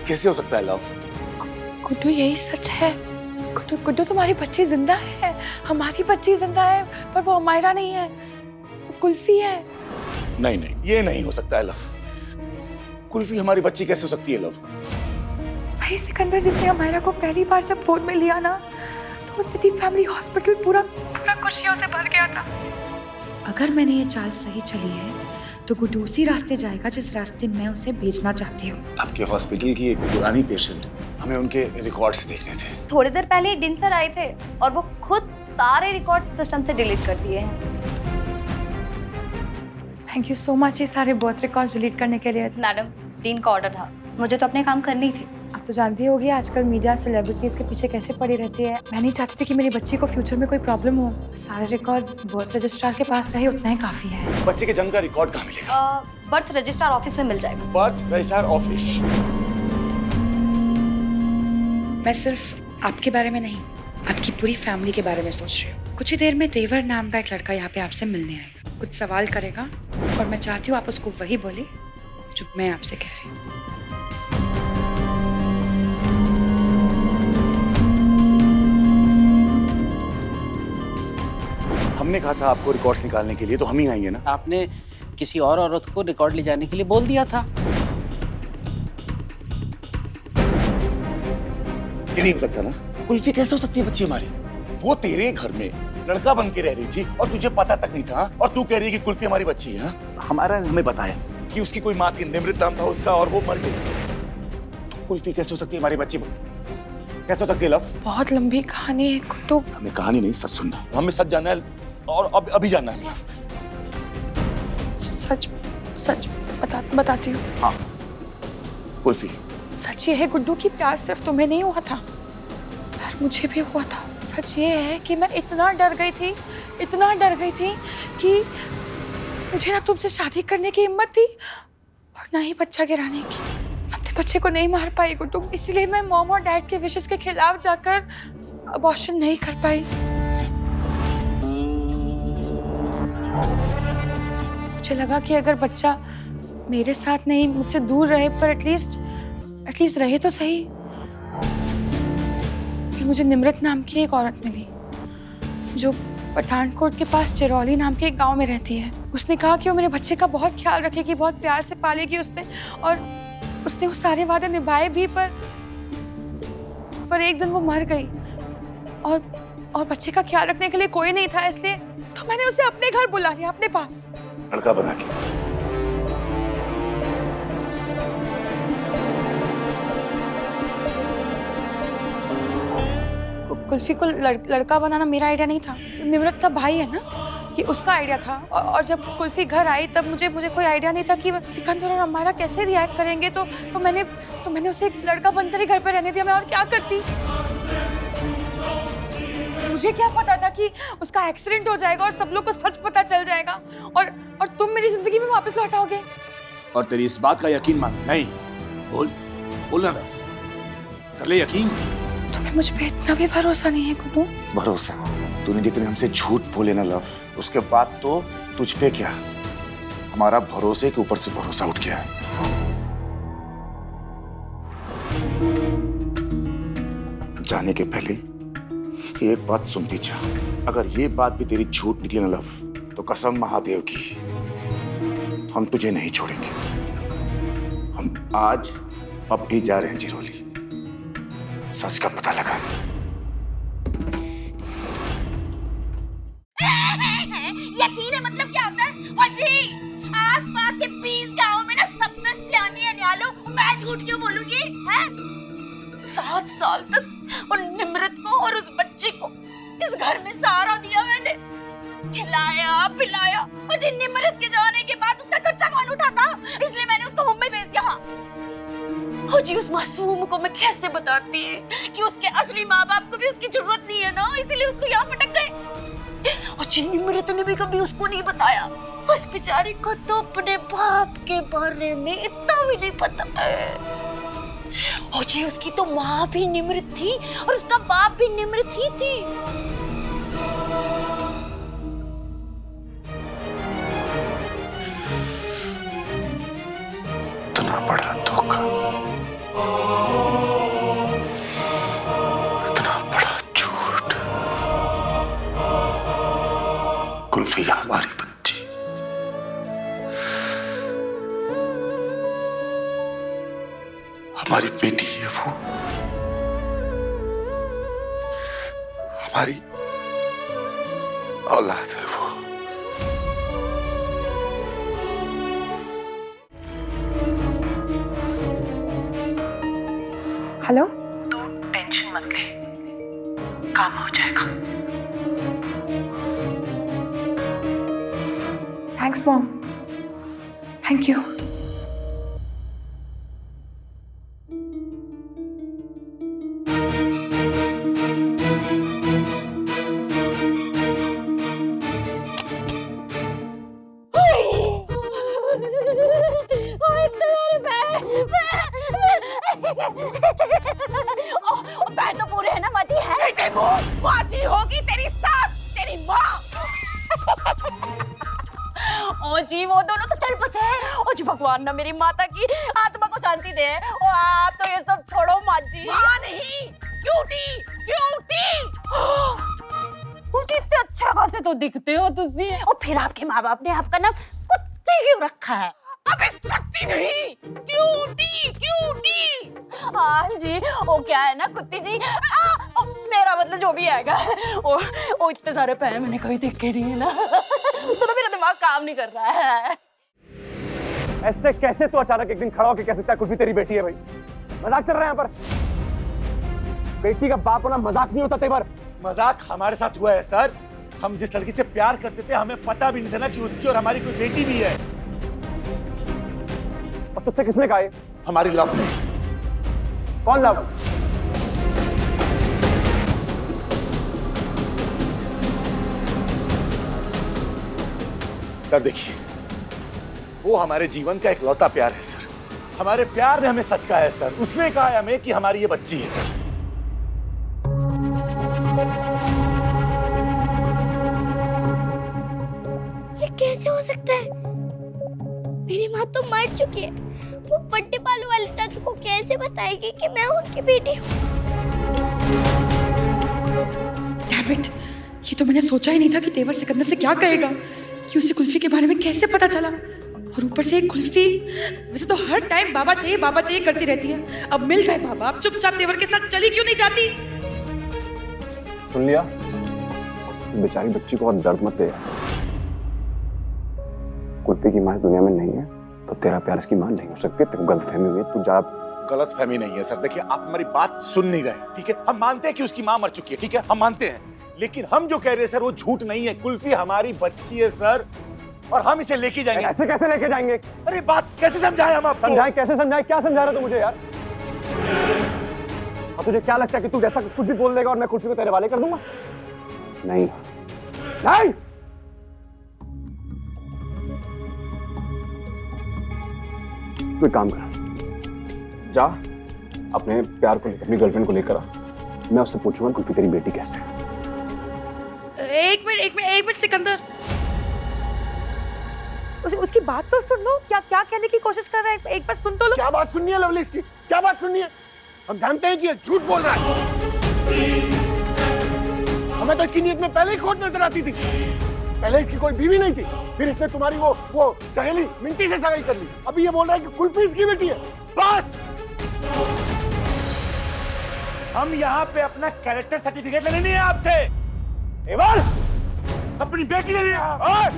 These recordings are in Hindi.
कैसे हो सकता है लव? गुड्डू यही सच है। गुड्डू गुड्डू तुम्हारी बच्ची जिंदा है, हमारी बच्ची जिंदा है, पर वो अमायरा नहीं है, वो कुल्फी है। नहीं नहीं, ये नहीं हो सकता है लव। कुल्फी हमारी बच्ची कैसे हो सकती है लव? भाई सिकंदर, जिसने अमायरा को पहली बार जब फोन में लिया ना, तो सिटी फैमिली हॉस्पिटल पूरा खुशियों से भर गया था। अगर मैंने ये चाल सही चली है तो गुड्डू उसी रास्ते जाएगा जिस रास्ते मैं उसे भेजना चाहती हूँ। आपके हॉस्पिटल की एक पुरानी पेशेंट, हमें उनके रिकॉर्ड्स देखने थे। थोड़ी देर पहले ही डिन सर आए थे और वो खुद सारे रिकॉर्ड सिस्टम से डिलीट कर दिए हैं। थैंक यू सो मच ये सारे बर्थ रिकॉर्ड्स डिलीट करने के लिए। मैडम, डीन का ऑर्डर था, मुझे तो अपने काम करनी थी। अब तो जानती होगी आजकल मीडिया सेलिब्रिटीज के पीछे कैसे पड़ी रहती है। मैं नहीं चाहती थी कि मेरी बच्ची को फ्यूचर में कोई प्रॉब्लम हो। सारे रिकॉर्ड्स बर्थ रजिस्ट्रार के पास रहे उतना ही काफी है। बच्चे के जन्म का रिकॉर्ड कहाँ मिलेगा? बर्थ रजिस्ट्रार ऑफिस में मिल जाएगा। Birth registrar office? मैं सिर्फ आपके बारे में नहीं, आपकी पूरी फैमिली के बारे में सोच रही हूँ। कुछ ही देर में तेवर नाम का एक लड़का यहाँ पे आपसे मिलने आएगा, कुछ सवाल करेगा और मैं चाहती हूँ आप उसको वही बोले जो मैं आपसे कह रही हूँ। हमने कहा था आपको रिकॉर्ड्स निकालने के लिए, तो हम ही आएंगे ना। आपने किसी और औरत को रिकॉर्ड ले जाने के लिए बोल दिया था। ये नहीं हो सकता ना। कुल्फी कैसे हो सकती है बच्ची हमारी? वो तेरे घर में लड़का बन के रह रही थी और तुझे पता तक नहीं था, और तू कह रही है कि कुल्फी हमारी बच्ची है। हमारा हमें बताया कि उसकी कोई माँ थी, निमृत नाम था उसका, और वो मर गई। तो कुल्फी कैसे हो सकती है हमारी बच्ची? कैसे हो सकती है लव? बहुत लंबी कहानी है गुड्डू। हमें कहानी नहीं, सच सुनना। हमें सच जानना है, और अभी जानना है। सच सच बताती हूँ। हाँ कुल्फी, सच ये है गुड्डू कि प्यार सिर्फ तुम्हें नहीं हुआ था, प्यार मुझे भी हुआ था। सच ये है कि मैं इतना डर गई थी कि मुझे ना तुमसे शादी करने की हिम्मत थी और ना ही बच्चा गिराने की। अपने बच्चे को नहीं मार पाई गुड्डू, इसलिए मैं मॉम और डैड के विशेस के खिलाफ जाकर अबॉर्शन नहीं कर पाई। मुझे लगा कि अगर बच्चा मेरे साथ नहीं मुझसे दूर रहे, पर एटलीस्ट रहे तो सही। फिर मुझे निमृत नाम की एक औरत मिली जो पठानकोट के पास चिरौली नाम के एक गांव में रहती है। उसने कहा कि वो मेरे बच्चे का बहुत ख्याल रखेगी, बहुत प्यार से पालेगी और उसने वो सारे वादे निभाए भी, पर एक दिन वो मर गई और बच्चे का ख्याल रखने के लिए कोई नहीं था, इसलिए तो मैंने उसे अपने घर बुला लिया, अपने पास लड़का बना के। कुल्फी को लड़का बनाना मेरा आइडिया नहीं था, निमृत का भाई है ना, कि उसका आइडिया था। और जब कुल्फी घर आई तब मुझे कोई आइडिया नहीं था कि सिकंदर और अमायरा कैसे रिएक्ट करेंगे, तो मैंने उसे एक लड़का बनकर ही घर पे रहने दिया। मैं और क्या करती? मुझे क्या पता था कि उसका एक्सीडेंट हो जाएगा और सब लोग को सच पता चल जाएगा और तुम मेरी जिंदगी में वापस लौट आओगे। और तेरी इस बात का यकीन मान नहीं? बोलना लव, कर ले यकीन। तुम्हें मुझ पे इतना भी भरोसा नहीं है गुड्डू? भरोसा? तूने जितने हमसे झूठ बोले ना लव, उसके बाद तो तुझ पे क्या, हमारा भरोसे के ऊपर से भरोसा उठ गया है। जाने के पहले एक बात सुनती जा, अगर ये बात भी तेरी झूठ निकली ना लव, तो कसम महादेव की, हम तुझे नहीं छोड़ेंगे। हम आज अब भी जा रहे हैं चिरौली, सच का पता लगाने। यकीन है मतलब क्या होता है? और जी, आसपास के 20 गांवों में ना सबसे सियानी अन्यालो मैं झूठ क्यों बोलूंगी? हैं? 7 साल तक उन निमृत को और उस बच्चे को इस घर में सहारा दिया मैंने, खिलाया पिलाया, और जी निमृत के जाने के बाद उसका खर्चा कौन उठाता? इसलिए मैंने उसको मुंबई भेज दिया। हाँ जी, उस मासूम को मैं कैसे बताती कि उसके असली माँ बाप को भी उसकी जरूरत नहीं है ना, इसीलिए उसको यहाँ पटक गए। और चिन्नी निमृत ने भी कभी उसको नहीं बताया। उस बेचारी को तो अपने बाप के बारे में इतना भी नहीं पता है। और जी, उसकी तो माँ भी निमृत थी और उसका बाप भी निमृत ही थी। इतना बड़ा धोखा कुल्फी हमारी बच्ची, हमारी बेटी है वो, हमारी औलाद है वो। हेलो। तू टेंशन मत ले, काम हो जाएगा। Thanks mom, thank you. तो पूरे है ना माजी है माजी होगी तेरी सास तेरी माँ। ओ जी वो दोनों तो चल बसे हैं। ओ जी भगवान ना मेरी माता की आत्मा को शांति दे। ओ आप तो ये सब छोड़ो माजी। माँ नहीं क्यूटी क्यूटी। कुछ इतने अच्छा खासे तो दिखते हो तुझे। और फिर आपके माँ बाप ने आपका नाम कुत्ती क्यों रखा है? अबे कुत्ती नहीं क्यूटी क्यूटी। हाँ जी वो क्या है ना कुत्ती जी मेरा मतलब जो भी हैगा वो इतने सारे पैर मैंने कभी देखे नहीं है ना तो मेरा दिमाग काम नहीं कर रहा है। ऐसे कैसे तू अचानक एक दिन खड़ा होकर कह सकता है कुल्फी तेरी बेटी है? भाई मजाक चल रहा है यहाँ पर। बेटी का बाप होना मजाक नहीं होता तेवर। मजाक हमारे साथ हुआ है सर। हम जिस लड़की से प्यार करते थे हमें पता भी नहीं था ना कि उसकी और हमारी कोई बेटी भी है। और तुझसे किसने कहा? हमारी लव ने। कौन लव? सर देखिए वो हमारे जीवन का इकलौता प्यार है सर। हमारे प्यार ने हमें सच कहा है सर। उसने कहा है हमें कि हमारी ये बच्ची है सर। ये कैसे हो सकता है? मेरी माँ तो मर चुकी है। वो पट्टे पालू वाले चाचू को कैसे बताएगी कि मैं उनकी बेटी हूँ? Damn it! ये तो मैंने सोचा ही नहीं था कि तेवर सिकंदर से क्या कहेगा, कि उसे कुल्फी के बारे में कैसे पता चला। और ऊपर से एक कुल्फी। वैसे तो हर टाइम बाबा चाहिए करती रहती है। अब मिल गए बाबा, अब चुपचाप तेवर के साथ चली क्यों नहीं जाती? सुन लिया? बेचारी बच्ची को और दर्द मत दे। कुल्फी की माँ दुनिया में नहीं है तो तेरा प्यार इसकी माँ नहीं हो सकती। तेरे को गलतफहमी हुई है, तू जा। गलतफहमी नहीं है सर। देखिए आप हमारी बात सुन नहीं रहे। ठीक है हम मानते हैं कि उसकी माँ मर चुकी है। ठीक है हम मानते हैं, लेकिन हम जो कह रहे हैं सर वो झूठ नहीं है। कुल्फी हमारी बच्ची है सर और हम इसे लेके जाएंगे। ऐसे कैसे लेके जाएंगे? अरे बात कैसे समझाएं हम आपको? समझाएं कैसे समझाएं? क्या समझा रहा तू मुझे यार? और तुझे क्या लगता है कि तू जैसा कुछ भी बोल देगा और मैं कुल्फी को तेरे वाले कर दूंगा? नहीं नहीं। तू एक काम कर, जा अपने प्यार को अपनी गर्लफ्रेंड को लेकर आ। मैं उससे पूछूंगा कुल्फी तेरी बेटी कैसे है। एक मिनट सिकंदर, उसकी बात तो सुन लो। क्या कहने की कोशिश कर रहा है? एक बार सुन तो लो। क्या बात सुननी है लवली इसकी? क्या बात सुननी है? हम जानते हैं कि ये झूठ बोल रहा है। हमें तो इसकी नीयत में पहले ही खोट नजर आती थी। पहले इसकी कोई बीवी नहीं थी, फिर इसने तुम्हारी वो सहेली मिंटी से सगाई कर ली। अभी ये बोल रहा है कि कुल्फी इसकी बेटी है। बस हम यहाँ पे अपना कैरेक्टर सर्टिफिकेट लेने नहीं है आपसे। एवर अपनी बेटी लेने और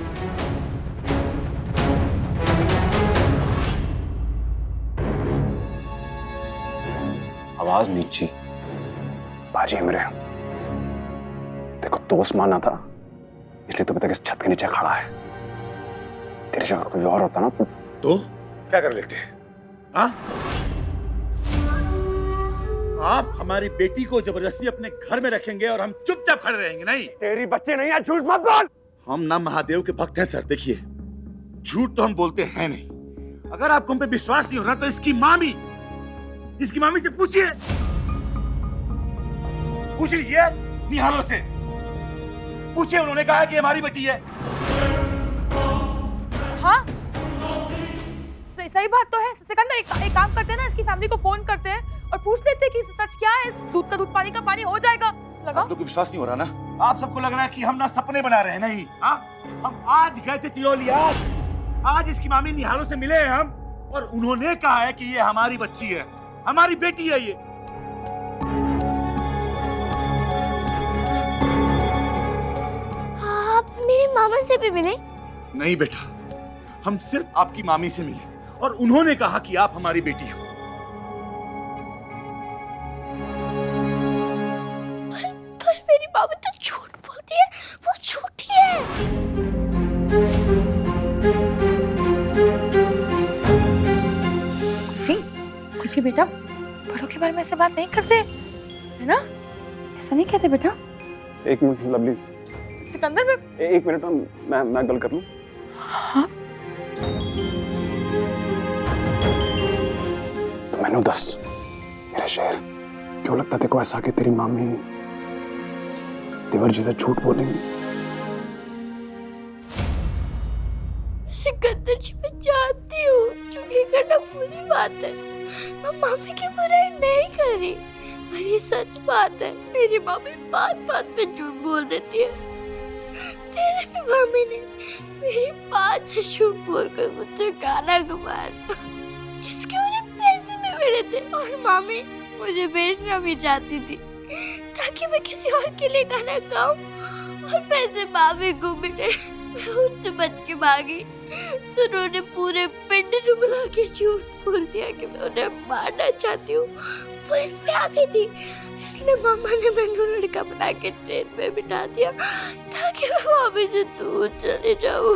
आवाज नीची बाजी मेरे। देखो दोस्त माना था इसलिए तो तक इस छत के नीचे खड़ा है। तेरी जगह कोई और होता ना तो क्या कर लेते? हाँ आप हमारी बेटी को जबरदस्ती अपने घर में रखेंगे और हम चुपचाप खड़े रहेंगे? नहीं, तेरी बच्ची नहीं है, झूठ मत बोल। हम ना महादेव के भक्त हैं सर। देखिए झूठ तो हम बोलते हैं नहीं। अगर आपको हम पे विश्वास नहीं हो रहा तो इसकी मामी से पूछिए। पूछ लीजिए निहालों से, पूछिए उन्होंने कहा कि हमारी बेटी है। हाँ सही बात तो है सिकंदर। एक काम करते हैं ना, इसकी फैमिली को फोन करते हैं और पूछ लेते हैं कि सच क्या है। दूध का दूध पानी का पानी हो जाएगा। लगा? आप लोगों को विश्वास नहीं हो रहा ना? आप सबको लग रहा है कि हम ना सपने बना रहे हैं। नहीं हाँ हम आज गए थे चिरौली, आज इसकी मामी निहालों से मिले हैं हम, और उन्होंने कहा है कि ये हमारी बच्ची है, हमारी बेटी है ये। आप मेरे मामा से भी मिले? नहीं बेटा, हम सिर्फ आपकी मामी से मिले और उन्होंने कहा कि आप हमारी बेटी हो। पर मेरी मामी तो झूठ बोलती है, वो झूठी है। कुल्फी बेटा, बड़ों के बारे में ऐसे बात नहीं करते, है ना? ऐसा नहीं कहते बेटा। एक मिनट लवली, सिकंदर में एक मिनट मैं गल कर लूं। हाँ? मैनू दस मेरे शेर, क्यों लगता तेरे को ऐसा कि तेरी मामी देवर जी से झूठ बोलेंगी? सिकंदर जी, मैं जानती हूँ चुगली करना बुरी बात है, मैं मामी की बुराई नहीं कर रही, पर ये सच बात है, मेरी मामी बात बात पे झूठ बोल देती है। मेरे भी मामी ने मेरी बात से झूठ बोलकर मुझसे गाना गवाया था, जिसके उन्हें पैसे भी मिले थे, और मामी मुझे बेचना भी चाहती थी ताकि मैं किसी और के लिए गाना गाऊं और पैसे मामी को मिले। मैं उनसे बच के भागी तो उन्होंने पूरे पिंड को बुला के झूठ बोल दिया कि मैं उन्हें मारना चाहती हूँ। पुलिस भी आ गई थी, इसलिए मामा ने मैंने लड़का बना के ट्रेन में बिठा दिया ताकि मैं मामी से दूर चले जाऊँ।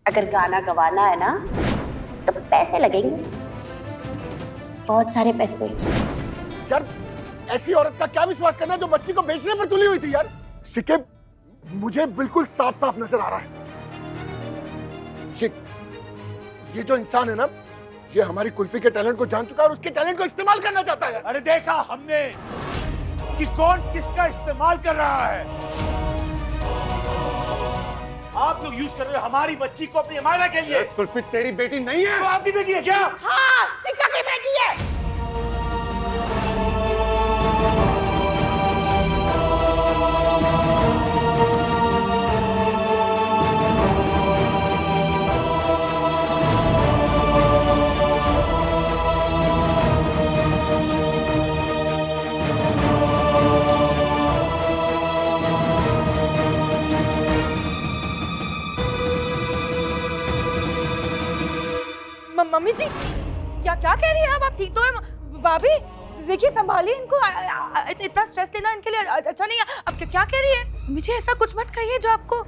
अगर गाना गवाना है ना तो पैसे लगेंगे, बहुत सारे पैसे। यार ऐसी औरत का क्या विश्वास करना जो बच्ची को बेचने पर तुली हुई थी। यार सिक्के, मुझे बिल्कुल साफ साफ नजर आ रहा है, ये जो इंसान है ना, ये हमारी कुल्फी के टैलेंट को जान चुका है और उसके टैलेंट को इस्तेमाल करना चाहता है। अरे देखा हमने कि कौन किसका इस्तेमाल कर रहा है। आप लोग यूज कर रहे हो हमारी बच्ची को अपनी अमाना के लिए। कुल्फी तेरी बेटी नहीं है। तो आपकी बेटी है क्या? हाँ, सिक्का की बेटी है। मम्मी जी, क्या क्या कह रही हैं आप ठीक तो है? भाभी देखिए, संभालिए इनको, इतना स्ट्रेस लेना इनके लिए अच्छा नहीं है। अब क्या कह रही है? मम्मी जी ऐसा कुछ मत कहिए जो आपको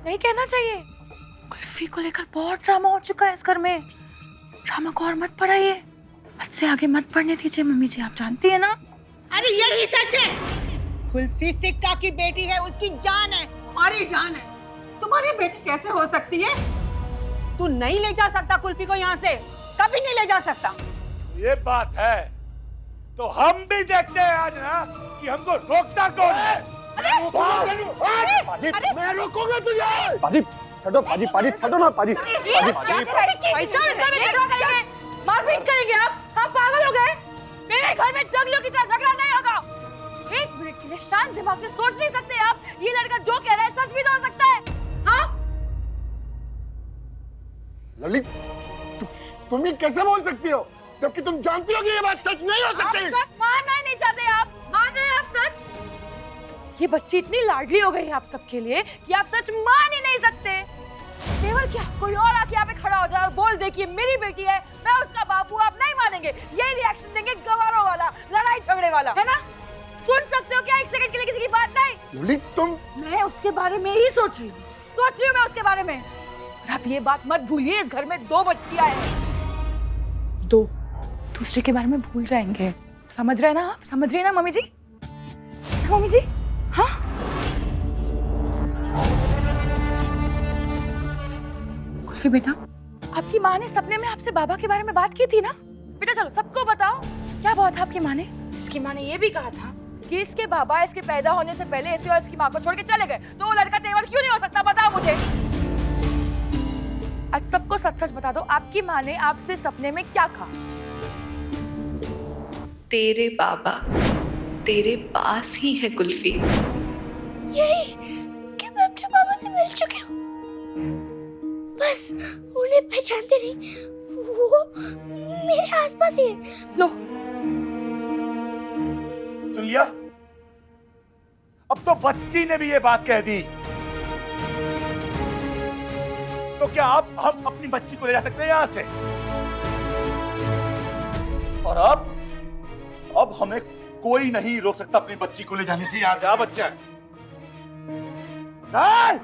नहीं कहना चाहिए। कुल्फी को लेकर बहुत ड्रामा हो चुका है इस घर में, ड्रामा को और मत बढ़ाइए, हद से आगे मत बढ़ने दीजिए मम्मी जी, आप जानती है ना। अरे यही सच है, कुल्फी सिक्का की बेटी है, उसकी जान है, हमारी जान है। तुम्हारी बेटी कैसे हो सकती है? तू नहीं ले जा सकता कुल्फी को यहाँ से, कभी नहीं ले जा सकता। ये बात है तो हम भी देखते हैं आज ना कि हमको रोकता कौन है। मैं रोकूंगा तुझे। पाजी छोड़ो, पाजी छोड़ो ना, पाजी मारपीट करेंगे आप पागल हो गए? मेरे घर में जंगलियों की तरह झगड़ा नहीं होगा। एक मिनट के लिए शांत दिमाग से सोच नहीं सकते आप? ये लड़का जो कह रहा है सच भी तो हो सकता है। हाँ लवली, तुम ये कैसे बोल सकती हो जबकि तुम जानती हो कि ये बात सच नहीं हो सकती। आप सच मानना ही नहीं चाहते, आप मान रहे हैं आप सच? ये बच्ची इतनी लाडली हो गई है आप सबके लिए कि आप सच मान ही नहीं सकते। केवल क्या कोई और आके यहाँ पे खड़ा हो जाए और बोल दे कि ये मेरी बेटी है, मैं उसका बाप हूँ, आप नहीं मानेंगे? यही रिएक्शन देंगे गवारों वाला, लड़ाई झगड़े वाला, है ना? सुन सकते हो क्या एक सेकंड के लिए किसी की बात नहीं? लवली तुम, मैं उसके बारे में ही सोच रही हूँ मैं उसके बारे में। और आप ये बात मत भूलिए, इस घर में 2 बच्चियां हैं, 2 दूसरे के बारे में भूल जाएंगे, समझ रहे ना आप? समझ रही है ना मम्मी जी? मम्मी जी हाँ, कुल्फी बेटा, आपकी माँ ने सपने में आपसे बाबा के बारे में बात की थी ना बेटा? चलो सबको बताओ क्या बात था आपकी माँ ने? इसकी माँ ने ये भी कहा था कि इसके बाबा इसके पैदा होने से पहले इसे और इसकी माँ को छोड़ के चले गए, तो वो लड़का तेवर क्यों नहीं हो सकता? बताओ मुझे। आज सबको सच सच बता दो, आपकी माँ ने आपसे सपने में क्या कहा? तेरे बाबा तेरे पास ही है कुल्फी, यही कि मैं अपने पापा से मिल चुकी हूँ। बस उन्हें पहचानते नहीं, वो मेरे आसपास ही है। लो, सुन लिया? अब तो बच्ची ने भी ये बात कह दी, तो क्या अब हम अपनी बच्ची को ले जा सकते हैं यहां से? और अब हमें कोई नहीं रोक सकता अपनी बच्ची को ले जाने से यहां से। आ बच्चा नहीं!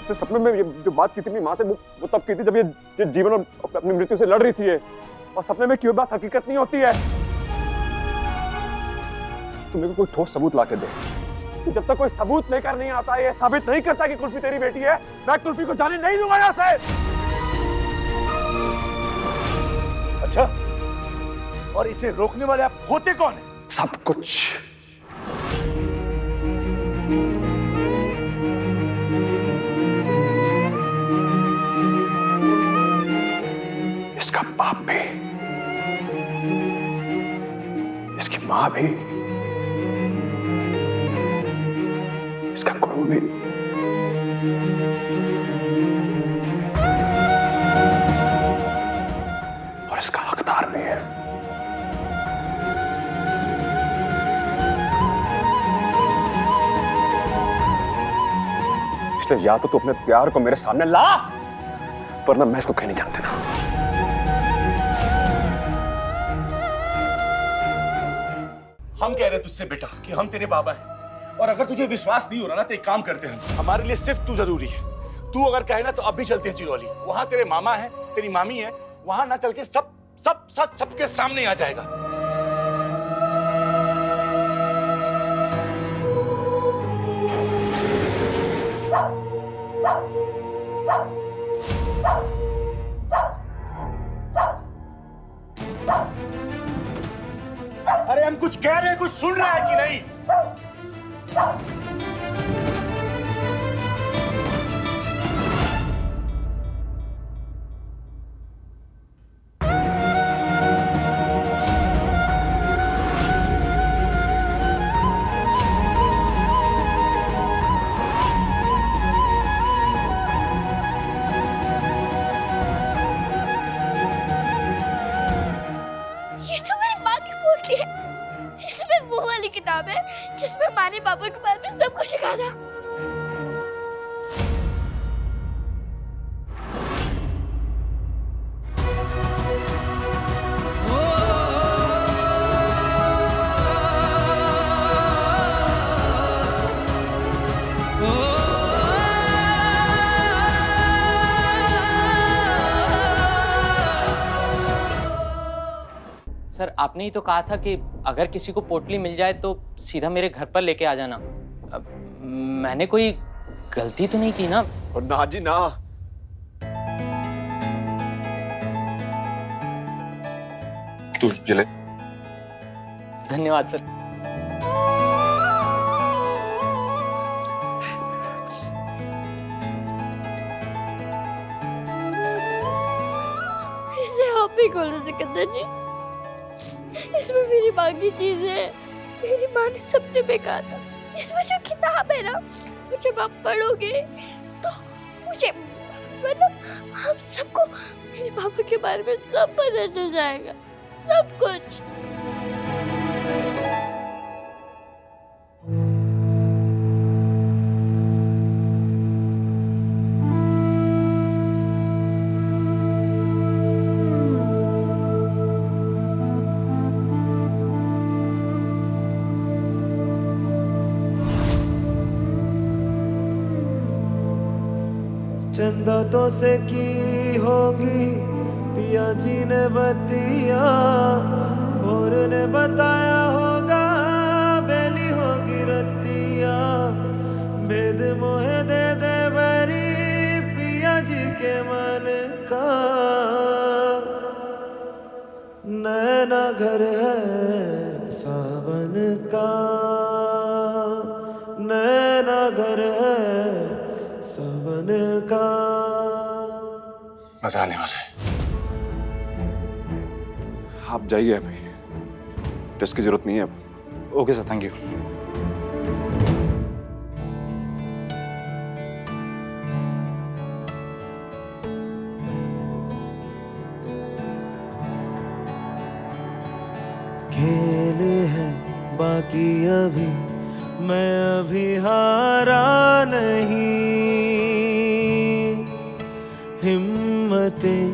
इसने सपने में ये जो बात की थी अपनी माँ से, वो तब की थी जब ये जीवन और अपनी मृत्यु से लड़ रही थी। और सपने में क्यों बात हकीकत नहीं होती है। तुम मेरे को कोई ठोस सबूत ला के दे। तो जब तक कोई सबूत लेकर नहीं आता, ये साबित नहीं करता कि कुल्फी तेरी बेटी है, मैं कुल्फी को जाने नहीं दूंगा यहाँ से। अच्छा, और इसे रोकने वाले आप होते कौन है? सब कुछ। इसका बाप भी, इसकी माँ भी, इसका गुरु भी, और इसका हकदार भी है। इसलिए या तो तू अपने प्यार को मेरे सामने ला, वरना मैं इसको कहीं नहीं जानते ना। हम कह रहे हैं तुझसे बेटा कि हम तेरे बाबा हैं, और अगर तुझे विश्वास नहीं हो रहा ना तो एक काम करते हैं, हमारे लिए सिर्फ तू जरूरी है। तू अगर कहे ना तो अब भी चलते हैं चिरौली। वहां तेरे मामा है, तेरी मामी है, वहां ना चल के सब सब सब सबके सामने आ जाएगा। अरे हम कुछ कह रहे हैं, कुछ सुन रहा है कि नहीं? ये तो मेरी माँ की पोटली है। इसमें वो वाली किताब है जिसमें माँ ने पापा के बारे में सब कुछ लिखा था। सर, आपने ही तो कहा था कि अगर किसी को पोटली मिल जाए तो सीधा मेरे घर पर लेके आ जाना। अब मैंने कोई गलती तो नहीं की ना? और ना जी ना, तू चले। धन्यवाद सर। इसे आप ही खोलो सिकंदर जी। इसमें मेरी माँ की चीज है। मेरी माँ ने सपने में कहा था इसमें जो किताब है ना, वो जब आप पढ़ोगे तो मुझे, मतलब हम सबको मेरे पापा के बारे में सब पता चल जाएगा, सब कुछ। चंदों से की होगी पिया जी ने बतिया, भोर ने बताया होगा बेली होगी रतिया, भेद मोहे दे दे बरी पिया जी के मन का, नैना घर है सावन का, नैना घर है सावन का। मजा आने वाला है। आप जाइए अभी, टेस्ट की जरूरत नहीं है अब। Okay sir, thank you. खेल है बाकी अभी, मैं अभी हारा नहीं, हिम्मतें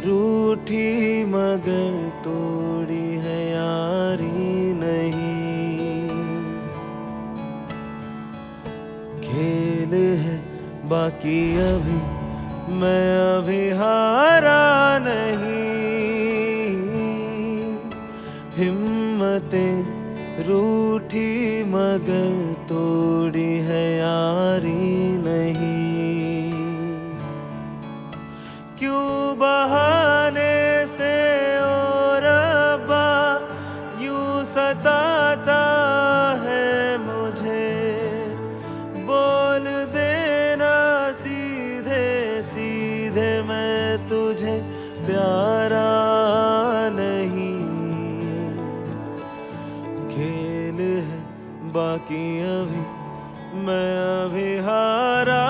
रूठी मगर तोड़ी है यारी नहीं। खेल है बाकी अभी, मैं अभी हारा नहीं, हिम्मतें रूठी मगर तोड़ी है यारी नहीं। क्यों बहाने से ओ रब्बा यूं सताता है मुझे, बोल देना सीधे सीधे मैं तुझे प्यारा नहीं। खेल है बाकी अभी, मैं अभी हारा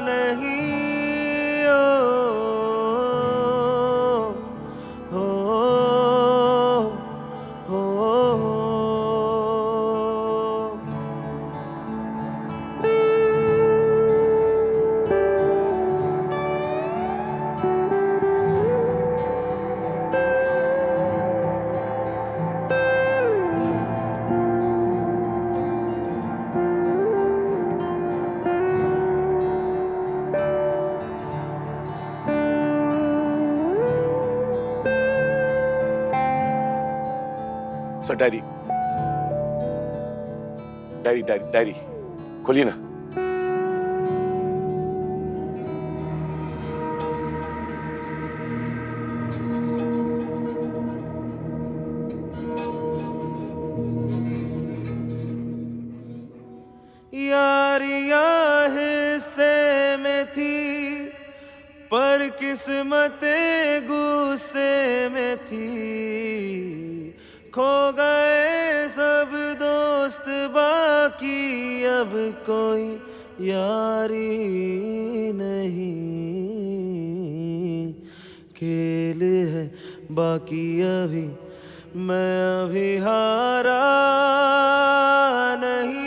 नहीं। Sir diary diary diary diary खोलिए ना। यारियां हिस्से में थी पर किस्मतें गुस्से में थी, खो गए सब दोस्त बाकी अब कोई यारी नहीं। खेल है बाकी अभी, मैं अभी हारा नहीं।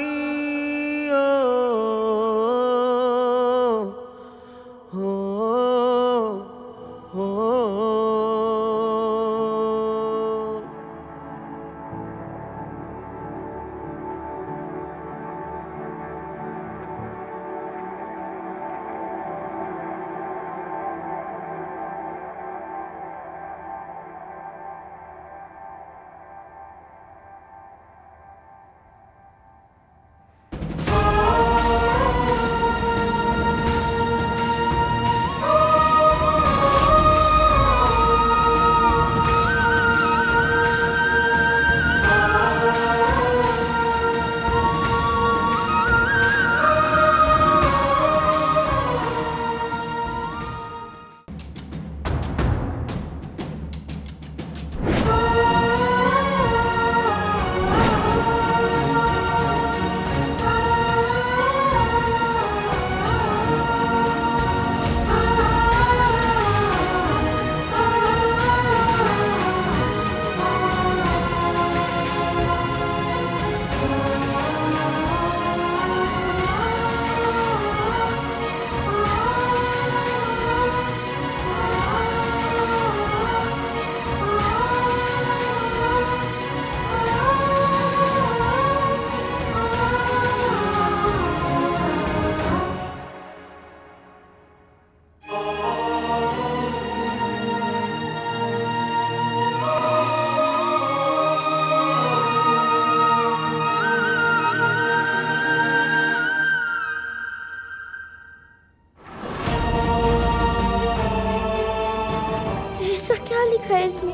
ऐसा क्या लिखा है इसमें?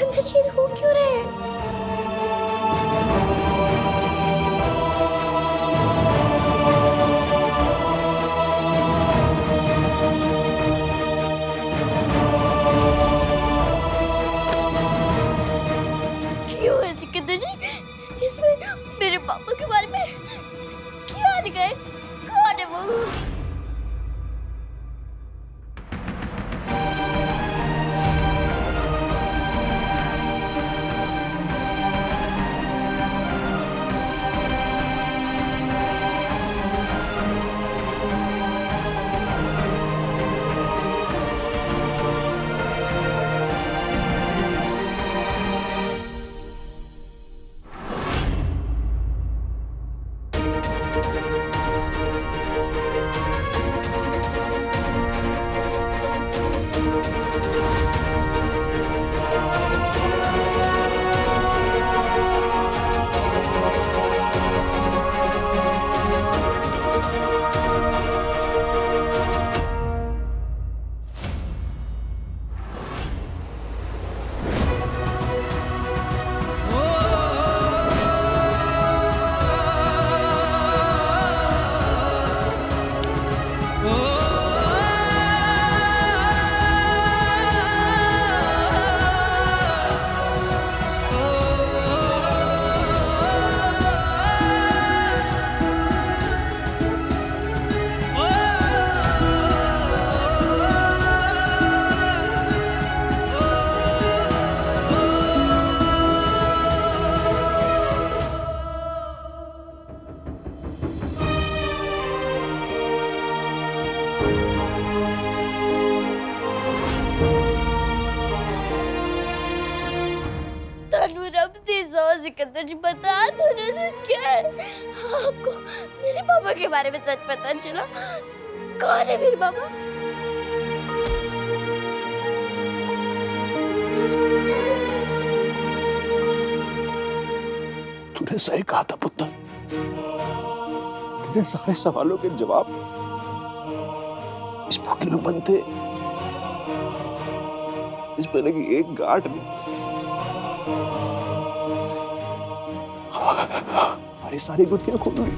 सिकंदर जी रो क्यों रहे हैं? क्यों है सिकंदर जी? इसमें मेरे पापा के बारे में क्या लिखा है? कौन है वो? सिकंदर जी बता दो ना क्या है? आपको मेरे पापा के बारे में सच पता चला? कौन है मेरे पापा? तूने सही कहा था पुत्र। तेरे सारे सवालों के जवाब इस पोटली में बंद थे। इस पहले की एक गांठ में हमारी सारी गुत्थियां खोल गई।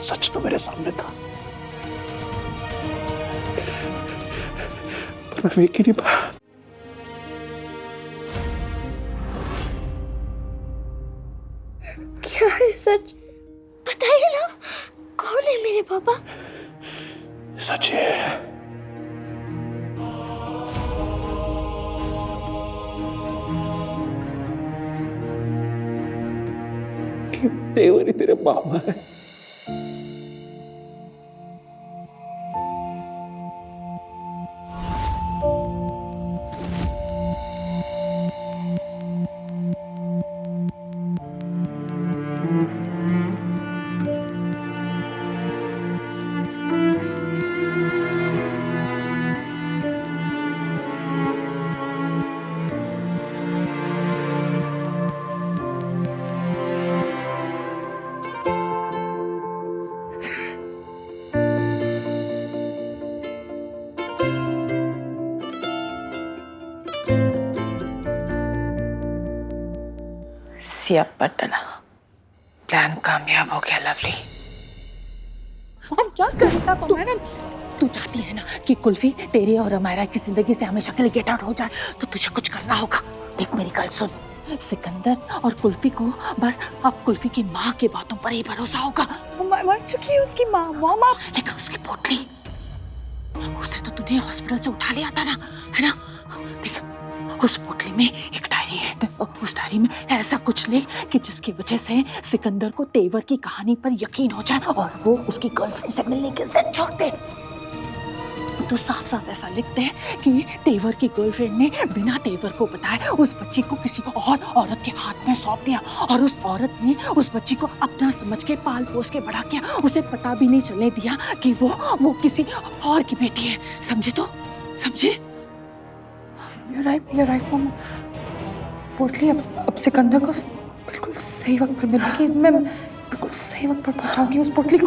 सच तो मेरे सामने था, पर मैं देख ही नहीं पाया। क्या है सच? बताइए ना, कौन है मेरे पापा? सच है कि देवर ही तेरे पापा है। सिया पटना प्लान कामयाब हो गया लवली। हम क्या करें अब मैडम? तू चाहती है ना कि कुल्फी तेरे और अमायरा की जिंदगी से हमेशा के लिए गेट आउट हो जाए, तो तुझे कुछ करना होगा। देख मेरी गल सुन, सिकंदर और कुल्फी को बस अब कुल्फी की माँ की बातों पर ही भरोसा होगा। मर चुकी है उसकी माँ। माँ लेकिन उसकी पोटली, उसे तो तूने हॉस्पिटल से उठा लिया था ना, है ना? देख उस पोटली में एक डायरी है, उस डायरी में ऐसा कुछ लिख कि जिसकी वजह से सिकंदर को तेवर की कहानी पर यकीन हो जाए और वो उसकी गर्लफ्रेंड से मिलने की जिद छोड़ दे। तो साफ साफ ऐसा लिखते हैं कि तेवर की गर्लफ्रेंड ने बिना तेवर को बताए उस बच्ची को किसी और औरत के हाथ में सौंप दिया और उस औरत ने उस बच्ची को अपना समझ के पाल पोस के बड़ा किया, उसे पता भी नहीं चलने दिया कि वो किसी और की बेटी है। समझे? तो समझे? You're right मम्मा। पोटली अब सिकंदर को बिल्कुल सही वक्त पर मिलेगी। मैं बिल्कुल सही वक्त पर पहुंचाऊंगी उस पोटली को।